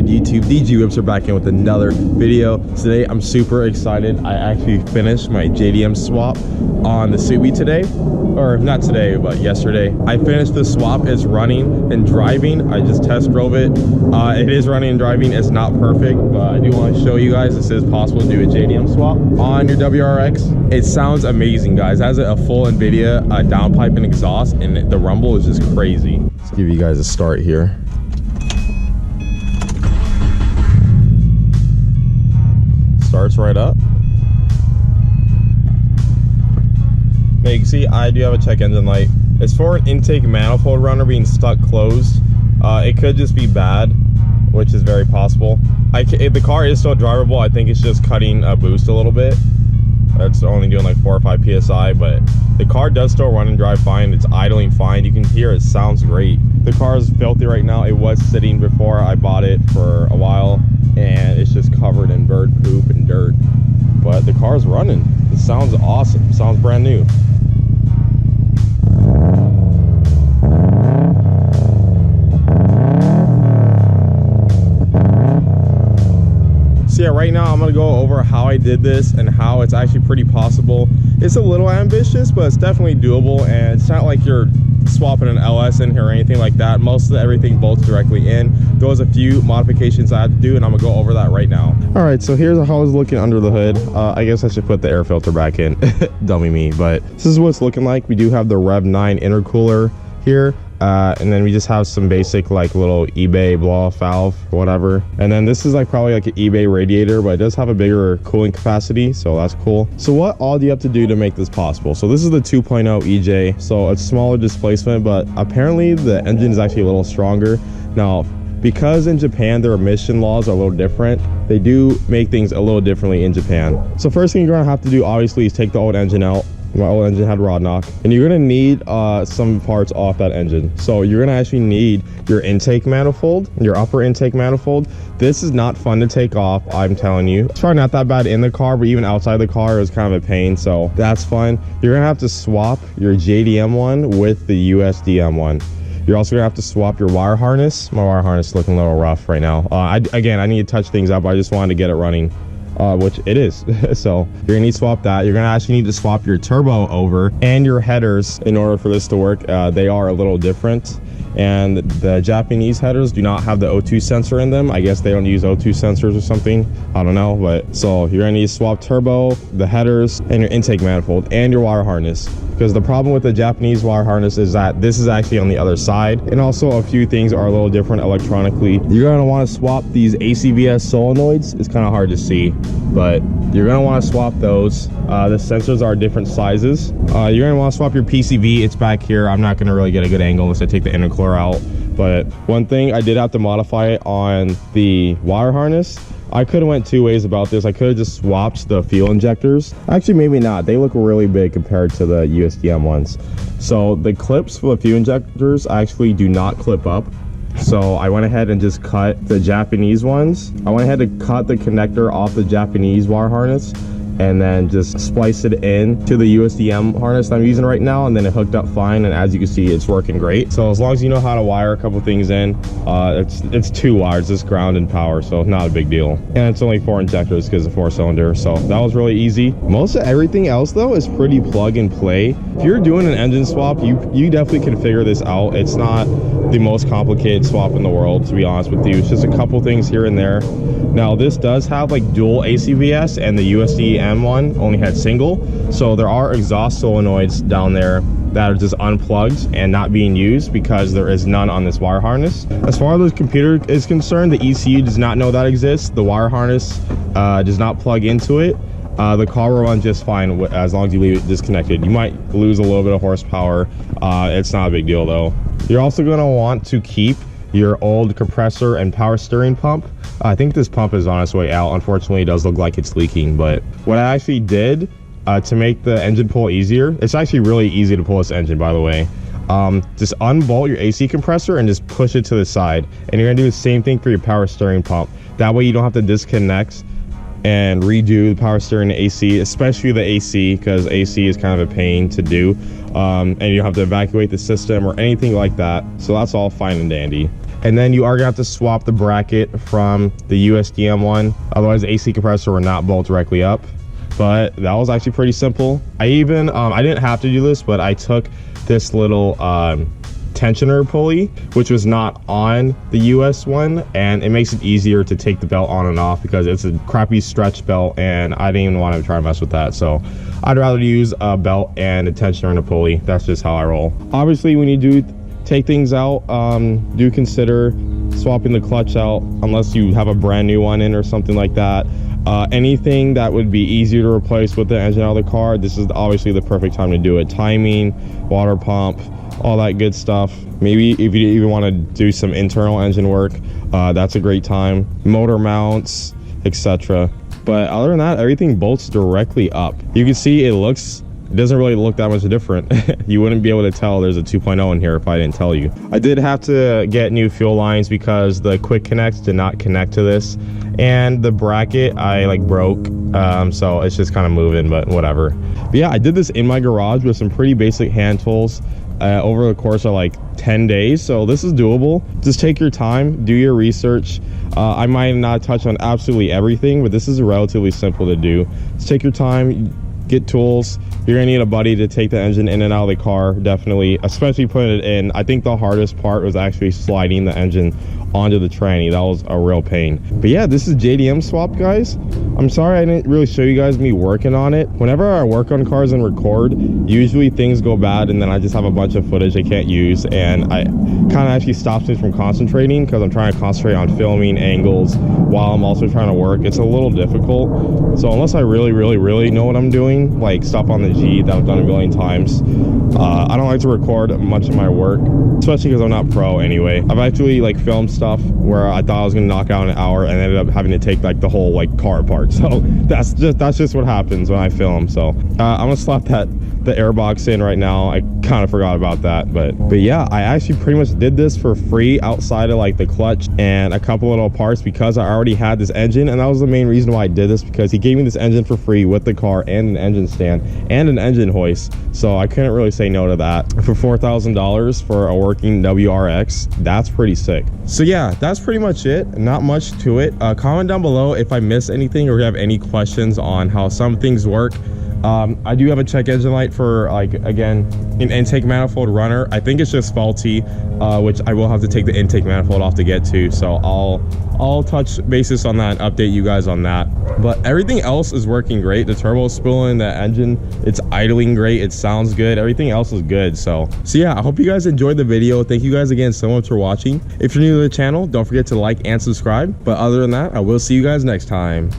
good YouTube? DGWhipZ are back in with another video. Today I'm super excited. I actually finished my JDM swap on the Subi today, or not today but yesterday. I finished the swap. It's running and driving. I just test drove it. It is running and driving. It's not perfect, but I do want to show you guys this is possible to do a JDM swap on your WRX. It sounds amazing, guys. It has a full NVIDIA downpipe and exhaust, and the rumble is just crazy. Let's give you guys a start here. Starts right up. Now you can see I do have a check engine light. It's for an intake manifold runner being stuck closed. It could just be bad, which is very possible. The car is still drivable. I think it's just cutting a boost a little bit. It's only doing like 4 or 5 psi, but the car does still run and drive fine. It's idling fine. You can hear it sounds great. The car is filthy right now. It was sitting before I bought it for a while, and it's just covered in bird poop and dirt. But the car's running. It sounds awesome. It sounds brand new. So yeah, right now I'm gonna go over how I did this and how it's actually pretty possible. It's a little ambitious, but it's definitely doable, and it's not like you're swapping an LS in here or anything like that. Most of everything bolts directly in. There was a few modifications I had to do, and I'm gonna go over that right now. All right, so here's how it's looking under the hood. I guess I should put the air filter back in. Dummy me, but this is what it's looking like. We do have the Rev 9 intercooler here. And then we just have some basic like little eBay blow off valve or whatever. And then this is like probably like an eBay radiator, but it does have a bigger cooling capacity, so that's cool. So what all do you have to do to make this possible? So this is the 2.0 EJ, so it's smaller displacement, but apparently the engine is actually a little stronger. Now, because in Japan their emission laws are a little different, they do make things a little differently in Japan. So first thing you're gonna have to do obviously is take the old engine out. My old engine had rod knock, and you're gonna need some parts off that engine. So you're gonna actually need your intake manifold, your upper intake manifold. This is not fun to take off, I'm telling you. It's probably not that bad in the car, but even outside the car it was kind of a pain, so that's fun. You're gonna have to swap your JDM one with the USDM one. You're also gonna have to swap your wire harness. My wire harness is looking a little rough right now. Again, I need to touch things up. I just wanted to get it running. Which it is. So you're gonna need to swap that. You're gonna actually need to swap your turbo over and your headers in order for this to work. They are a little different, and the Japanese headers do not have the O2 sensor in them. I guess they don't use O2 sensors or something, I don't know. But so you're gonna need to swap turbo, the headers, and your intake manifold and your wire harness, because the problem with the Japanese wire harness is that this is actually on the other side, and also a few things are a little different electronically. You're gonna want to swap ththese ACVS solenoids. It's kind of hard to see, but you're gonna want to swap those. The sensors are different sizes. You're gonna want to swap your PCV. It's back here. I'm not gonna really get a good angle unless I take the intercooler out. But one thing I did have to modify it on the wire harness. I could have went two ways about this. I could have just swapped the fuel injectors. Actually, maybe not. They look really big compared to the USDM ones. So the clips for the fuel injectors actually do not clip up. So I went ahead and just cut the Japanese ones. I went ahead and cut the connector off the Japanese wire harness, and then just splice it in to the USDM harness that I'm using right now, and then it hooked up fine, and as you can see it's working great. So as long as you know how to wire a couple things in, it's 2 wires, it's ground and power, so not a big deal. And it's only 4 injectors because of 4-cylinder, so that was really easy. Most of everything else though is pretty plug and play. If you're doing an engine swap, you definitely can figure this out. It's not the most complicated swap in the world, to be honest with you. It's just a couple things here and there. Now this does have like dual ACVS, and the USDM one only had single, so there are exhaust solenoids down there that are just unplugged and not being used because there is none on this wire harness. As far as the computer is concerned, the ECU does not know that exists. The wire harness does not plug into it. The car will run just fine as long as you leave it disconnected. You might lose a little bit of horsepower. It's not a big deal though. You're also going to want to keep your old compressor and power steering pump. I think this pump is on its way out. Unfortunately, it does look like it's leaking, but what I actually did to make the engine pull easier, it's actually really easy to pull this engine, by the way. Just unbolt your AC compressor and just push it to the side, and you're gonna do the same thing for your power steering pump. That way you don't have to disconnect and redo the power steering and AC, especially the AC, because AC is kind of a pain to do, and you don't have to evacuate the system or anything like that. So that's all fine and dandy. And then you are gonna have to swap the bracket from the USDM one, otherwise the AC compressor will not bolt directly up. But that was actually pretty simple. I even I didn't have to do this, but I took this little tensioner pulley, which was not on the US one, and it makes it easier to take the belt on and off because it's a crappy stretch belt, and I didn't even want to try to mess with that. So I'd rather use a belt and a tensioner and a pulley. That's just how I roll. Obviously, when you do take things out, do consider swapping the clutch out unless you have a brand new one in or something like that. Anything that would be easier to replace with the engine out of the car, this is obviously the perfect time to do it. Timing, water pump, all that good stuff. Maybe if you even want to do some internal engine work, that's a great time. Motor mounts, etc. But other than that, everything bolts directly up. You can see it doesn't really look that much different. You wouldn't be able to tell there's a 2.0 in here if I didn't tell you. I did have to get new fuel lines because the quick connects did not connect to this, and the bracket I like broke, so it's just kind of moving, but whatever. But yeah, I did this in my garage with some pretty basic hand tools over the course of like 10 days, so this is doable. Just take your time, do your research. I might not touch on absolutely everything, but this is relatively simple to do. Just take your time, get tools. You're gonna need a buddy to take the engine in and out of the car, definitely, especially putting it in. I think the hardest part was actually sliding the engine onto the tranny. That was a real pain. But yeah, this is JDM Swapped, guys. I'm sorry I didn't really show you guys me working on it. Whenever I work on cars and record, usually things go bad and then I just have a bunch of footage I can't use, and I kind of actually stops me from concentrating because I'm trying to concentrate on filming angles while I'm also trying to work. It's a little difficult. So unless I really know what I'm doing, like stuff on the G that I've done a million times, I don't like to record much of my work, especially because I'm not pro anyway. I've actually like filmed stuff where I thought I was gonna knock out an hour and ended up having to take like the whole like car apart. So that's just what happens when I film. So I'm gonna slap the airbox in right now. I kind of forgot about that, but yeah, I actually pretty much did this for free outside of like the clutch and a couple little parts because I already had this engine, and that was the main reason why I did this, because he gave me this engine for free with the car and an engine stand and an engine hoist, so I couldn't really say no to that. For $4,000 for a working WRX, that's pretty sick. So yeah, that's pretty much it. Not much to it. Comment down below if I missed anything or you have any questions on how some things work. I do have a check engine light for, like, again, an intake manifold runner. I think it's just faulty, which I will have to take the intake manifold off to get to, so I'll touch basis on that and update you guys on that. But everything else is working great. The turbo is spooling, the engine, it's idling great, it sounds good, everything else is good. So yeah, I hope you guys enjoyed the video. Thank you guys again so much for watching. If you're new to the channel, don't forget to like and subscribe. But other than that, I will see you guys next time.